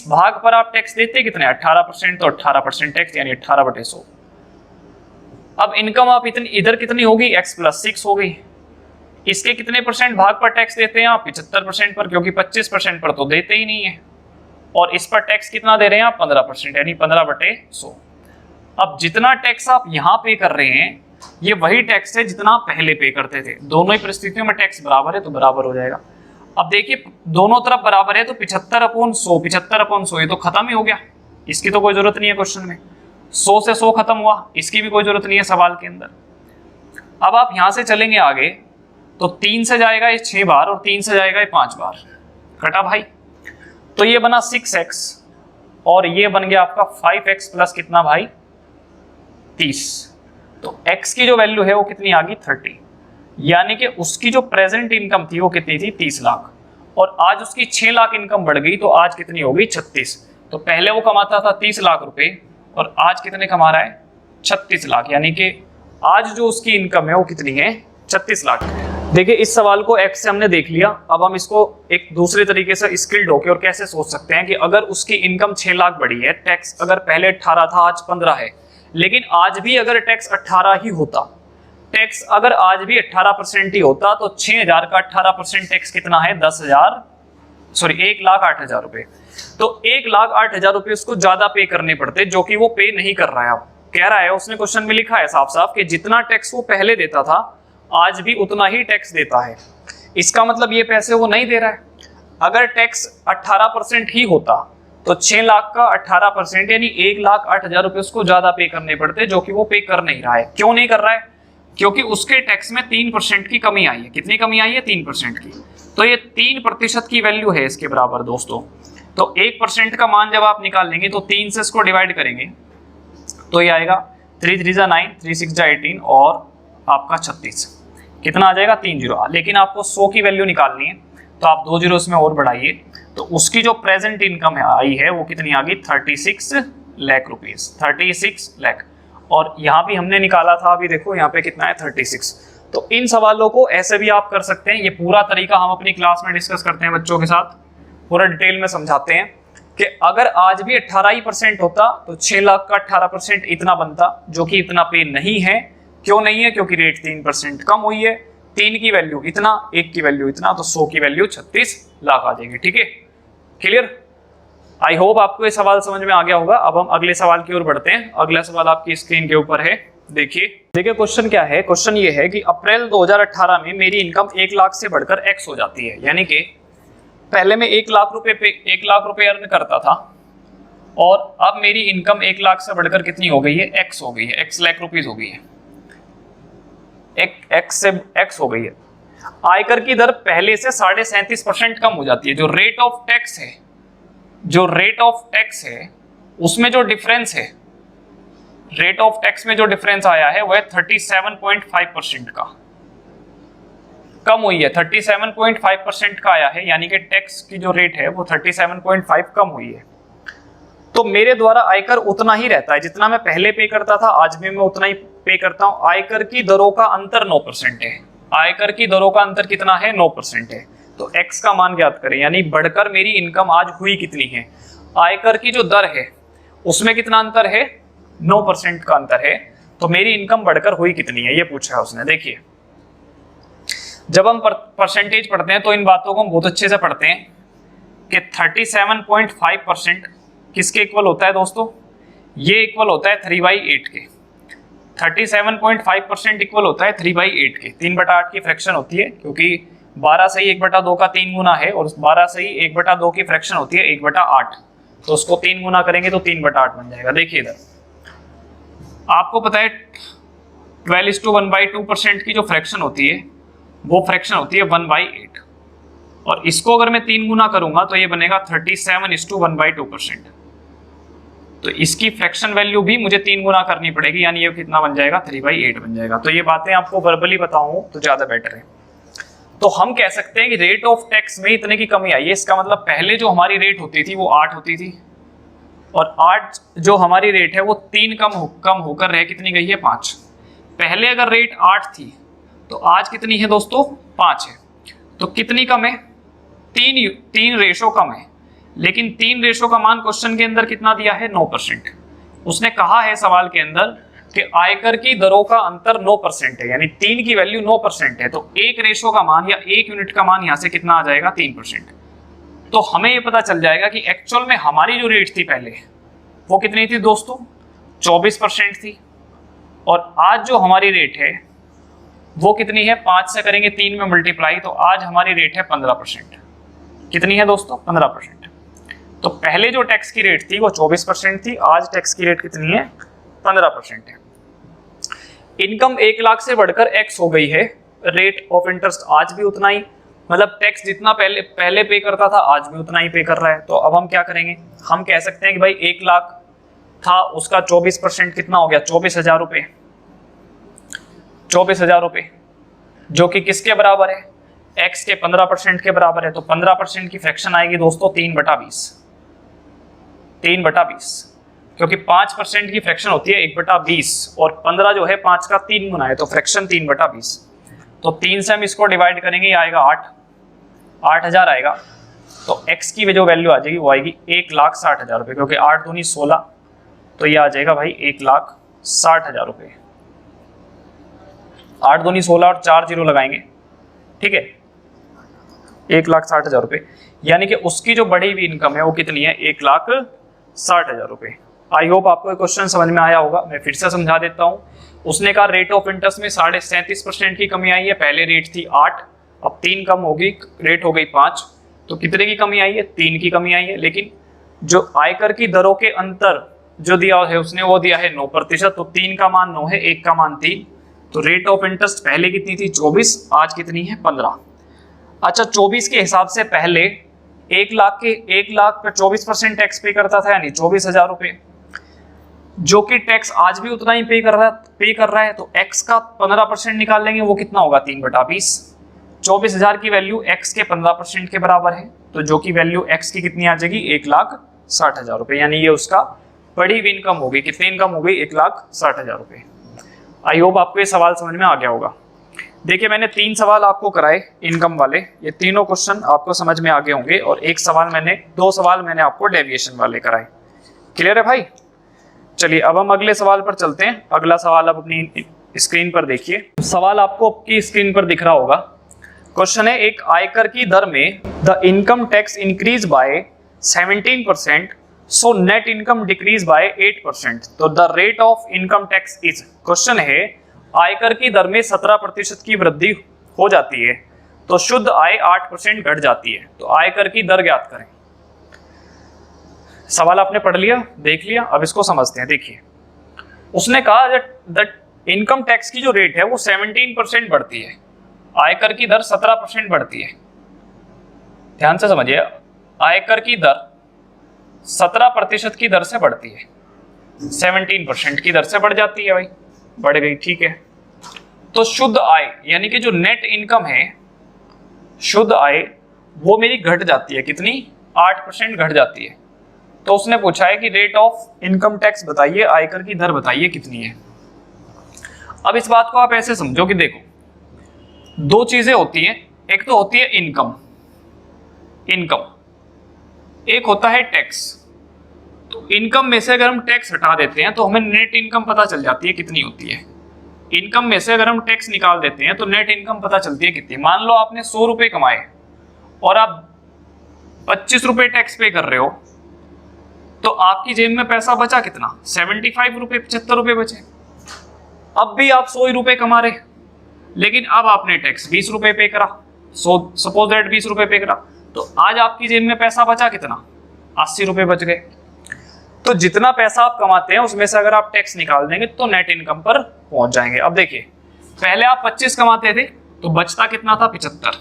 भाग पर आप टैक्स देते कितने 18%, तो 18% टैक्स यानी 18/100। अब इनकम आप इधर कितनी होगी x + 6 हो गई। इसके कितने परसेंट भाग पर टैक्स देते हैं आप 75% पर, क्योंकि 25% पर तो देते ही नहीं है। और इस पर टैक्स कितना दे रहे हैं आप 15% यानी 15/100। अब जितना टैक्स आप यहाँ पे कर रहे हैं ये वही टैक्स है जितना आप पहले पे करते थे। दोनों ही परिस्थितियों में टैक्स बराबर है तो बराबर हो जाएगा। अब देखिए दोनों तरफ बराबर है तो 75/100, 75/100 ये तो खत्म ही हो गया, इसकी तो कोई जरूरत नहीं है क्वेश्चन में। 100 से 100 खत्म हुआ, इसकी भी कोई जरूरत नहीं है सवाल के अंदर। अब आप यहां से चलेंगे आगे तो 3 से जाएगा ये 6 बार और 3 से जाएगा ये 5 बार, कटा भाई। तो ये बना 6x और ये बन गया आपका 5x प्लस कितना भाई 30। तो x की जो वैल्यू है वो कितनी आ गई 30, यानी कि उसकी जो प्रेजेंट इनकम थी वो कितनी थी 30 लाख और आज उसकी 6 लाख इनकम बढ़ गई तो आज कितनी हो गई 36। तो पहले वो कमाता था 30 लाख रुपए और आज कितने कमा रहा है 36 लाख, यानी कि आज जो उसकी इनकम है वो कितनी है 36 लाख। देखिए इस सवाल को x से हमने देख लिया। अब हम इसको एक दूसरे तरीके से स्किल्ड होके और कैसे सोच सकते हैं कि अगर उसकी इनकम 6 लाख बढ़ी है, टैक्स अगर पहले 18 था आज 15 है, लेकिन आज भी अगर टैक्स 18 ही होता, टैक्स अगर आज भी 18% ही होता तो 6000 का 18% टैक्स कितना है 1,08,000 रुपए। तो 1,08,000 रुपए उसको ज्यादा पे करने पड़ते, जो कि वो पे नहीं कर रहा है। अब कह रहा है उसने क्वेश्चन में लिखा है साफ साफ कि जितना टैक्स वो पहले देता था आज भी उतना ही टैक्स देता है। इसका मतलब ये पैसे वो नहीं दे रहा है। अगर टैक्स 18% ही होता तो 6 लाख का 18% यानी 1,08,000 रुपए उसको ज्यादा पे करने पड़ते, जो कि वो पे कर नहीं रहा है। क्यों नहीं कर रहा है? क्योंकि उसके टैक्स में 3% की कमी आई है। कितनी कमी आई है 3% की। तो ये 3% की वैल्यू है इसके बराबर दोस्तों। तो 1% का मान जब आप निकाल लेंगे तो 3 से इसको डिवाइड करेंगे तो ये आएगा 3 3 जा 9, 3 6 जा 18 और आपका 36। कितना आ जाएगा 3 जीरो। लेकिन आपको 100 की वैल्यू निकालनी है तो आप 2 जीरो इसमें और बढ़ाइए, तो उसकी जो प्रेजेंट इनकम आई है वो कितनी आ गई 36 लाख रुपीस, 36 लाख। और यहाँ भी हमने निकाला था, अभी देखो यहाँ पे कितना है 36। तो इन सवालों को ऐसे भी आप कर सकते हैं। ये पूरा तरीका हम अपनी क्लास में डिस्कस करते हैं बच्चों के साथ, पूरा डिटेल में समझाते हैं कि अगर आज भी 18% होता तो 6 लाख का 18% इतना बनता, जो कि इतना पे नहीं है। क्यों नहीं है? क्योंकि रेट 3% कम हुई है। 3 की वैल्यू इतना, 1 की वैल्यू इतना, तो 100 की वैल्यू 36 लाख आ जाएगी। ठीक है, क्लियर? आई होप आपको ये सवाल समझ में आ गया होगा। अब हम अगले सवाल की ओर बढ़ते हैं। अगला सवाल आपकी स्क्रीन के ऊपर है, देखिए क्वेश्चन क्या है। क्वेश्चन ये है कि अप्रैल 2018 में मेरी इनकम 1 लाख से बढ़कर x हो जाती है। यानी कि पहले मैं 1 लाख रुपए अर्न करता था और अब मेरी इनकम 1 लाख से बढ़कर कितनी हो गई है? x हो गई है, x लाख रुपीस हो गई है, x से x हो गई है। आयकर की दर पहले से 37.5% कम हो जाती है। जो रेट ऑफ टैक्स है उसमें जो डिफरेंस है, रेट ऑफ टैक्स में जो डिफरेंस आया है वो है 37.5% का, कम हुई है, 37.5% का आया है। यानी कि टैक्स की जो रेट है वो 37.5 कम हुई है। तो मेरे द्वारा आयकर उतना ही रहता है जितना मैं पहले पे करता था, आज भी मैं उतना ही पे करता हूं। आयकर की दरों का अंतर 9% है। आयकर की दरों का अंतर कितना है? 9% है। तो x का मान ज्ञात करें, यानी बढ़कर मेरी इनकम आज हुई कितनी है। आयकर की जो दर है उसमें कितना अंतर है? 9% का अंतर है। तो मेरी इनकम बढ़कर हुई कितनी है ये पूछा है उसने। देखिए, जब हम परसेंटेज पढ़ते हैं तो इन बातों को हम बहुत अच्छे से पढ़ते हैं कि 37.5% किसके इक्वल होता है दोस्तों? ये इक्वल होता है 3/8 के। 37.5% इक्वल होता है 3/8 के। 3/8 की फ्रैक्शन होती है, क्योंकि 12 सही 1/2 का 3 गुना है और 12 सही 1/2 की फ्रैक्शन होती है 1/8। तो उसको 3 गुना करेंगे तो 3/8 बन जाएगा। देखिए इधर आपको पता है 12:1/2% की जो फ्रैक्शन होती है वो फ्रैक्शन होती है 1/8, और इसको अगर मैं 3 गुना करूंगा तो ये बनेगा 37:1/2%। तो इसकी फ्रैक्शन वैल्यू भी मुझे 3 गुना करनी पड़ेगी, यानी ये कितना बन जाएगा? 3/8 बन जाएगा। तो ये बातें आपको वर्बली बताऊं तो ज्यादा बेटर है। तो हम कह सकते हैं कि रेट ऑफ टैक्स में इतने की कमी आई है। इसका मतलब पहले जो हमारी रेट होती थी वो 8 होती थी, और 8 जो हमारी रेट है वो 3 कम होकर रह कितनी गई है? 5। पहले अगर रेट 8 थी तो आज कितनी है दोस्तों? 5 है। तो कितनी कम है? 3 रेशो कम है। लेकिन 3 रेशो का मान क्वेश्चन के अंदर कितना दिया है? 9%। उसने कहा है सवाल के अंदर कि आयकर की दरों का अंतर 9% है, यानी 3 की वैल्यू 9% है। तो 1 रेशो का मान या 1 यूनिट का मान यहाँ से कितना आ जाएगा? 3%। तो हमें ये पता चल जाएगा कि एक्चुअल में हमारी जो रेट थी पहले वो कितनी थी दोस्तों? 24% थी, और आज जो हमारी रेट है वो कितनी है? 5 से करेंगे 3 में मल्टीप्लाई, तो आज हमारी रेट है 15%। कितनी है दोस्तों? 15%। तो पहले जो टैक्स की रेट थी वो 24% थी, आज टैक्स की रेट कितनी है? 15% है। इनकम 1 लाख से बढ़कर x हो गई है। रेट ऑफ इंटरेस्ट आज भी उतना ही, मतलब टैक्स जितना पहले पे करता था आज भी उतना ही पे कर रहा है। तो अब हम क्या करेंगे? हम कह सकते हैं कि भाई 1 लाख था, उसका 24% कितना हो गया? 24,000 रुपये। 24,000 रुपये जो कि किसके बराबर है? x के 15% के बराबर है। तो 15% की फ्रैक्शन आएगी दोस्तों 3/20। 3/20, क्योंकि 5% की फ्रैक्शन होती है 1/20, और 15 जो है 5 का 3 गुना है, तो फ्रैक्शन 3/20। तो 3 से हम इसको डिवाइड करेंगे, ये आएगा 8,000 आएगा। तो x की जो वैल्यू आ जाएगी वो आएगी 1,60,000 रुपये, क्योंकि 8 दूनी 16, तो ये आ जाएगा भाई 1,60,000 रुपये। 8 दूनी 16 और 4 जीरो लगाएंगे, ठीक है, 1,60,000 रुपये। यानी कि उसकी जो बढ़ी हुई इनकम है वो कितनी है? 1,60,000 रुपये। आई होप आपको ये क्वेश्चन समझ में आया होगा। मैं फिर से समझा देता हूँ। उसने कहा रेट ऑफ इंटरेस्ट में 37.5% की कमी आई है। पहले रेट थी 8, अब 3 कम होगी, रेट हो गई 5। तो कितने की कमी आई है? 3 की कमी आई है। लेकिन जो आयकर की दरों के अंतर जो दिया है उसने वो दिया है 9%। तो 3 का मान 9 है, 1 का मान 3। तो रेट ऑफ इंटरेस्ट पहले कितनी थी? 24, आज कितनी है? 15। अच्छा, 24 के हिसाब से पहले 1 लाख पे 24% टैक्स पे करता था, यानी 24,000 रुपये। जो कि टैक्स आज भी उतना ही पे कर रहा है, तो x का 15% निकाल लेंगे, वो कितना होगा 3/20। 24,000 की वैल्यू x के 15% के बराबर है, तो जो कि वैल्यू x की कितनी आ जाएगी 1,60,000 रुपए, यानी ये उसका बड़ी भी इनकम होगी। कितनी इनकम हो गई 1,60,000 रुपए। आई होप आपको ये सवाल समझ में आ गया होगा। देखिए मैंने 3 सवाल आपको कराए इनकम वाले, ये तीनों क्वेश्चन आपको समझ में आ गए होंगे, और 2 सवाल मैंने आपको डेविएशन वाले कराए। क्लियर है भाई? चलिए अब हम अगले सवाल पर चलते हैं। अगला सवाल आप अपनी स्क्रीन पर देखिए। सवाल आपको आपकी स्क्रीन पर दिख रहा होगा। क्वेश्चन है, एक आयकर की दर में the income tax increase by 17%, so net income decrease by 8%, तो the rate of income tax is. Question है, आयकर की दर में 17% की वृद्धि हो जाती है तो शुद्ध आय 8% घट जाती है, तो आयकर की दर ज्ञात करें। सवाल आपने पढ़ लिया, देख लिया, अब इसको समझते हैं। देखिए उसने कहा दैट इनकम टैक्स की जो रेट है वो 17% बढ़ती है, आयकर की दर 17% बढ़ती है। ध्यान से समझिए, आयकर की दर 17% की दर से बढ़ती है, 17% की दर से बढ़ जाती है भाई, बढ़ गई, ठीक है। तो शुद्ध आय यानी कि जो नेट इनकम है, शुद्ध आय वो मेरी घट जाती है, कितनी 8% घट जाती है। तो उसने पूछा है कि रेट ऑफ इनकम टैक्स बताइए, आयकर की दर बताइए कितनी है। अब इस बात को आप ऐसे समझो कि देखो 2 चीजें होती हैं, एक तो होती है इनकम, एक होता है टैक्स। तो इनकम में से अगर हम टैक्स हटा देते हैं तो हमें नेट इनकम पता चल जाती है कितनी होती है। इनकम में से अगर हम टैक्स निकाल देते हैं तो नेट इनकम पता चलती है कितनी। मान लो आपने 100 रुपए कमाए और आप 25 रुपए टैक्स पे कर रहे हो, तो आपकी जेब में पैसा बचा कितना 75 रुपए, 75 रुपए बचे। अब भी आप 100 रुपए कमा रहे, लेकिन अब आपने टैक्स 20 रुपए पे करा, सपोज दैट 20 रुपए पे करा, तो आज आपकी जेब में पैसा बचा कितना 80 रुपए बच गए। तो जितना पैसा आप कमाते हैं उसमें से अगर आप टैक्स निकाल देंगे तो नेट इनकम पर पहुंच जाएंगे। अब देखिए पहले आप 25 कमाते थे तो बचता कितना था 75,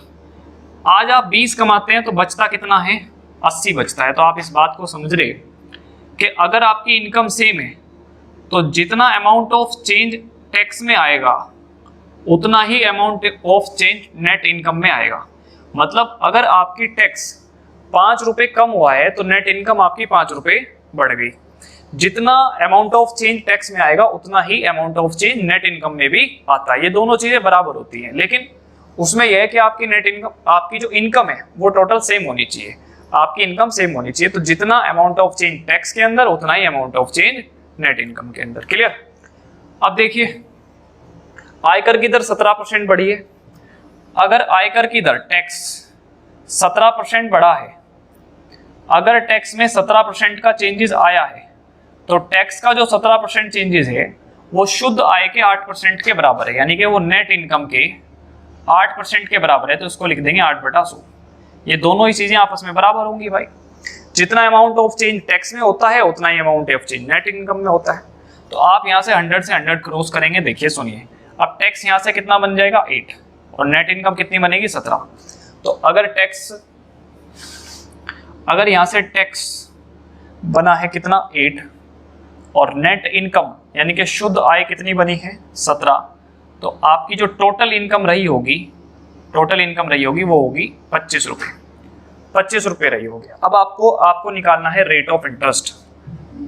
आज आप 20 कमाते हैं तो बचता कितना है 80 बचता है। तो आप इस बात को समझ रहे कि अगर आपकी इनकम सेम है तो जितना अमाउंट ऑफ चेंज टैक्स में आएगा उतना ही amount of change net income में आएगा। मतलब अगर आपकी टैक्स 5 रुपए कम हुआ है तो नेट इनकम आपकी 5 रुपए बढ़ गई। जितना अमाउंट ऑफ चेंज टैक्स में आएगा उतना ही amount of change net income में भी आता है। ये दोनों चीजें बराबर होती हैं, लेकिन उसमें यह है कि आपकी नेट इनकम, आपकी जो इनकम है वो टोटल सेम होनी चाहिए, आपकी इनकम सेम होनी चाहिए। तो जितना अमाउंट ऑफ चेंज टैक्स के अंदर उतना ही amount of change net income के अंदर। क्लियर? अब देखिए आयकर की दर 17% बढ़ी है। अगर आयकर की दर टैक्स 17% बढ़ा है, अगर टैक्स में 17% का चेंजेस आया है तो टैक्स का जो 17% चेंजेस है वो शुद्ध आय के 8% के बराबर है, यानी कि वो नेट इनकम के 8% के बराबर है। तो इसको लिख देंगे 8/100। ये दोनों ही चीजें आपस में बराबर होंगी भाई। जितना अमाउंट ऑफ चेंज टैक्स में होता है उतना ही amount of change net income में होता है। तो आप यहाँ से 100 से 100 क्रॉस करेंगे। देखिए सुनिए, अब टैक्स यहाँ से कितना बन जाएगा 8 और नेट इनकम कितनी बनेगी 17। तो अगर यहाँ से टैक्स बना है कितना 8 और नेट इनकम यानी कि शुद्ध आय कितनी बनी है 17, तो आपकी जो टोटल इनकम रही होगी वो होगी 25 रुपये, 25 रुपये रही होगी। अब आपको निकालना है rate of interest,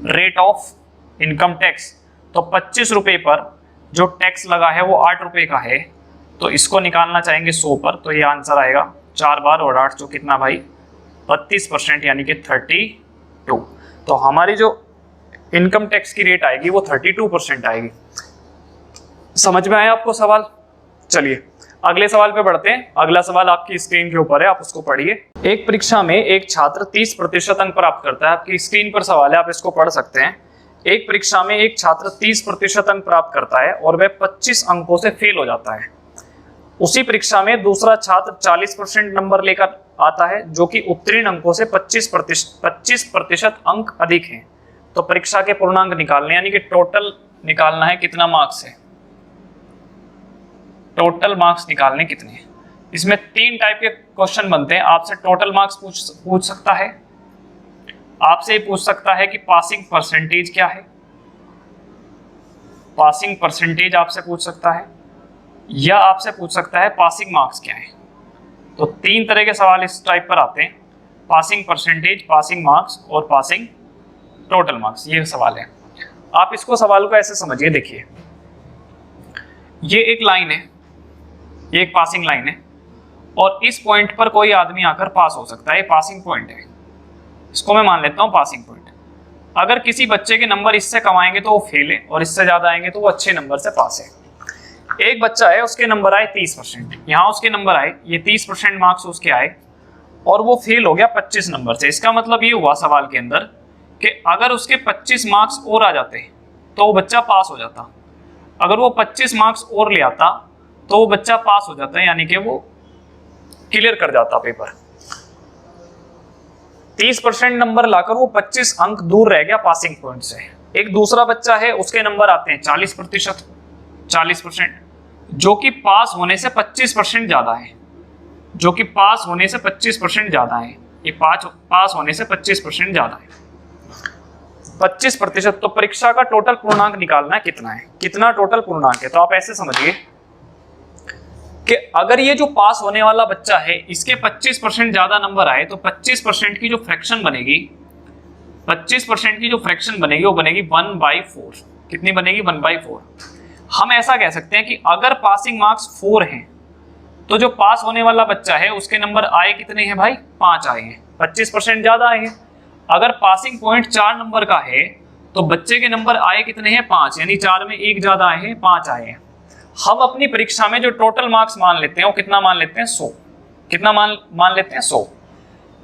rate of income tax. तो 25 रुपये पर जो टैक्स लगा है वो 8 रुपये का है, तो इसको निकालना चाहेंगे 100 पर, तो ये आंसर आएगा 4 बार और 8 जो कितना भाई 32%, यानी कि 32। तो हमारी जो इनकम टैक्स की रेट आएगी वो 32% आएगी। समझ में आया आपको सवाल? चलिए अगले सवाल पे बढ़ते हैं। अगला सवाल आपकी स्क्रीन के ऊपर है, आप उसको पढ़िए। एक परीक्षा में एक छात्र 30% अंक प्राप्त करता है। आपकी स्क्रीन पर सवाल है, आप इसको पढ़ सकते हैं। एक परीक्षा में एक छात्र 30% अंक प्राप्त करता है और वह 25 अंकों से फेल हो जाता है। उसी परीक्षा में दूसरा छात्र 40% नंबर लेकर आता है जो कि उत्तीर्ण अंकों से 25% अंक अधिक हैं। तो परीक्षा के पूर्णांक निकालने, यानी कि टोटल निकालना है कितना मार्क्स है, टोटल मार्क्स निकालने कितने हैं। इसमें 3 टाइप के क्वेश्चन बनते हैं। आपसे टोटल मार्क्स पूछ सकता है, आपसे पूछ सकता है कि पासिंग परसेंटेज क्या है, पासिंग परसेंटेज आपसे पूछ सकता है, या आपसे पूछ सकता है पासिंग मार्क्स क्या है। तो 3 तरह के सवाल इस टाइप पर आते हैं, पासिंग परसेंटेज, पासिंग मार्क्स और पासिंग टोटल मार्क्स, ये सवाल है। आप इसको सवाल को ऐसे समझिए, देखिए ये एक लाइन है, ये एक पासिंग लाइन है, और इस पॉइंट पर कोई आदमी आकर पास हो सकता है, ये पासिंग पॉइंट है, इसको मैं मान लेता हूं पासिंग पॉइंट। अगर किसी बच्चे के नंबर इससे कम आएंगे तो वो फेल है, और इससे ज्यादा आएंगे तो वो अच्छे नंबर से पास है। एक बच्चा है, उसके नंबर आए 30%, यहाँ उसके नंबर आए, ये 30% मार्क्स उसके आए, और वो फेल हो गया 25 नंबर से। इसका मतलब ये हुआ सवाल के अंदर कि अगर उसके 25 मार्क्स और आ जाते तो वो बच्चा पास हो जाता, अगर वो 25 मार्क्स और ले आता तो वो बच्चा पास हो जाता, यानी कि वो क्लियर कर जाता पेपर। 30% नंबर लाकर वो 25 अंक दूर रह गया पासिंग पॉइंट से। एक दूसरा बच्चा है, उसके नंबर आते हैं 40%, जो कि पास होने से 25% ज्यादा है, जो कि पास होने से 25% ज्यादा है, ये पास होने से 25% ज्यादा है। 25%, तो परीक्षा का टोटल पूर्णांक निकालना है कितना है, कितना टोटल पूर्णांक है। तो आप ऐसे समझिए कि अगर ये जो पास होने वाला बच्चा है, इसके 25% ज्यादा नंबर आए तो 25% की जो फ्रैक्शन बनेगी, 25% की जो फ्रैक्शन बनेगी वो बनेगी 1/4। कितनी बनेगी? 1/4। हम ऐसा कह सकते हैं कि अगर पासिंग मार्क्स 4 हैं तो जो पास होने वाला बच्चा है उसके नंबर आए कितने हैं भाई? 5 आए हैं, 25% ज्यादा आए हैं। अगर पासिंग पॉइंट 4 नंबर का है तो बच्चे के नंबर आए कितने हैं? 5, यानी 4 में 1 ज्यादा आए हैं, 5 आए हैं। हम अपनी परीक्षा में जो टोटल मार्क्स मान लेते हैं वो कितना मान लेते हैं? 100। कितना मान लेते हैं? 100।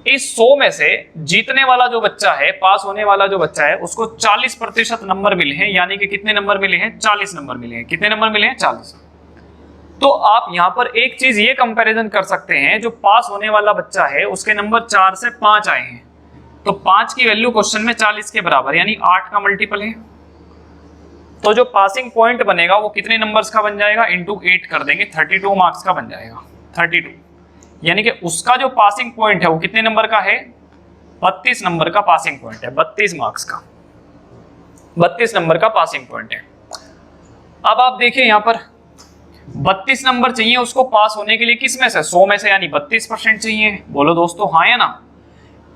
इस 100 में से जीतने वाला जो बच्चा है, पास होने वाला जो बच्चा है, उसको 40% नंबर मिले हैं, यानी कि कितने नंबर मिले हैं? 40 नंबर मिले हैं। कितने नंबर मिले हैं? 40। तो आप यहां पर एक चीज ये कंपैरिजन कर सकते हैं, जो पास होने वाला बच्चा है उसके नंबर 4 से 5 आए हैं, तो 5 की वैल्यू क्वेश्चन में 40 के बराबर, यानी 8 का मल्टीपल है। तो जो पासिंग पॉइंट बनेगा वो कितने नंबर्स का बन जाएगा? इंटू 8 कर देंगे, 32 मार्क्स का बन जाएगा। 32, यानी कि उसका जो पासिंग पॉइंट है वो कितने नंबर का है? 32 नंबर का पासिंग पॉइंट है, 32 मार्क्स का, 32 नंबर का पासिंग पॉइंट है। अब आप देखिए यहां पर 32 नंबर चाहिए उसको पास होने के लिए, किस में से? 100 में से, यानी 32% चाहिए। बोलो दोस्तों हाँ या ना?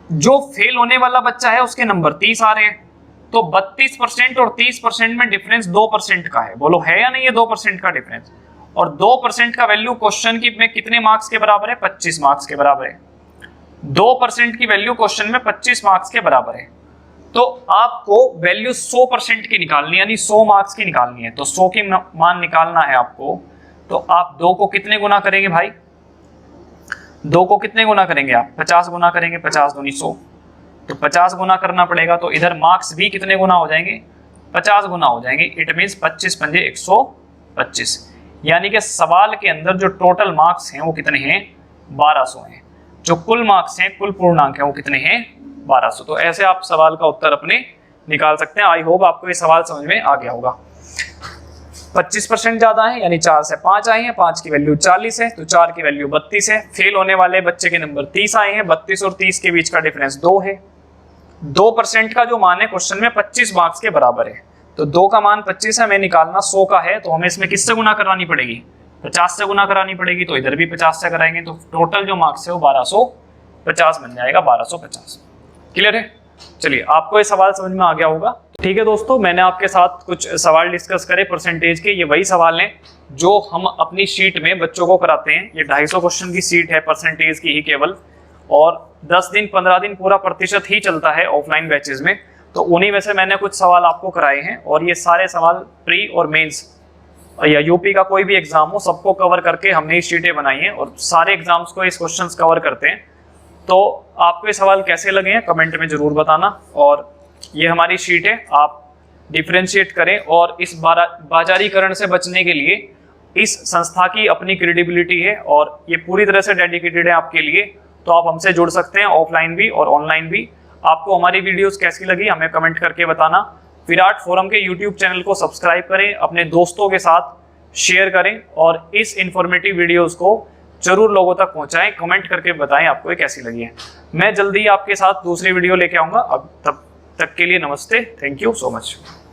जो फेल होने वाला बच्चा है उसके नंबर 30 आ रहे हैं, तो 32% और 30% में डिफरेंस 2% का है। बोलो है या नहीं? ये 2% का डिफरेंस, और 2% का वैल्यू क्वेश्चन की में कितने मार्क्स के बराबर है? 25 मार्क्स के बराबर है। 2% की वैल्यू क्वेश्चन में 25 मार्क्स के बराबर है। तो आपको वैल्यू 100% की निकालनी है, यानी 100 मार्क्स की निकालनी है। तो 100 की मान निकालना है आपको, तो आप 2 को कितने गुना करेंगे भाई? 2 को कितने गुना करेंगे आप? 50 गुना करेंगे, 50 दूनी 100, तो 50 गुना करना पड़ेगा। तो इधर मार्क्स भी कितने गुना हो जाएंगे? 50 गुना हो जाएंगे। इट मीन्स 25 पंजे 125, यानी कि सवाल के अंदर जो टोटल मार्क्स हैं वो कितने हैं? 1200 हैं। जो कुल मार्क्स हैं, कुल पूर्णांक हैं, वो कितने हैं? 1200। तो ऐसे आप सवाल का उत्तर अपने निकाल सकते हैं। आई होप आपको ये सवाल समझ में आ गया होगा। 25% ज्यादा है, यानी 4 से 5 आए हैं, 5 की वैल्यू 40 है, तो 4 की वैल्यू 32 है। फेल होने वाले बच्चे के नंबर 30 आए हैं, 32 और 30 के बीच का डिफरेंस 2 है। 2% का जो मान है क्वेश्चन में 25 मार्क्स के बराबर है, तो 2 का मान 25 है, हमें निकालना 100 का है, तो हमें इसमें किससे गुना करानी पड़ेगी? 50 से गुना करानी पड़ेगी। तो इधर भी 50 से कराएंगे, तो टोटल जो मार्क्स है वो 1250 बन जाएगा, 1250। क्लियर है? चलिए, आपको ये सवाल समझ में आ गया होगा। ठीक है दोस्तों, मैंने आपके साथ कुछ सवाल डिस्कस करे परसेंटेज के। ये वही सवाल हैं जो हम अपनी शीट में बच्चों को कराते हैं। ये 250 क्वेश्चन की शीट है परसेंटेज की ही केवल, और 10 दिन 15 दिन पूरा प्रतिशत ही चलता है ऑफलाइन बैचेस में। तो उन्हीं में से मैंने कुछ सवाल आपको कराए हैं, और ये सारे सवाल प्री और मेंस या यूपी का कोई भी एग्जाम हो, सबको कवर करके हमने ये शीटें बनाई हैं, और सारे एग्जाम्स को इस क्वेश्चंस कवर करते हैं। तो आपको ये सवाल कैसे लगे हैं कमेंट में जरूर बताना। और ये हमारी शीट है, आप डिफरेंशिएट करें, और इस बाजारीकरण से बचने के लिए इस संस्था की अपनी क्रेडिबिलिटी है, और ये पूरी तरह से डेडिकेटेड है आपके लिए। तो आप हमसे जुड़ सकते हैं ऑफलाइन भी और ऑनलाइन भी। आपको हमारी वीडियोस कैसी लगी हमें कमेंट करके बताना। विराट फोरम के यूट्यूब चैनल को सब्सक्राइब करें, अपने दोस्तों के साथ शेयर करें, और इस इंफॉर्मेटिव वीडियोस को जरूर लोगों तक पहुंचाएं। कमेंट करके बताएं आपको ये कैसी लगी है। मैं जल्दी आपके साथ दूसरी वीडियो लेके आऊंगा। अब तब तक के लिए नमस्ते, थैंक यू सो मच।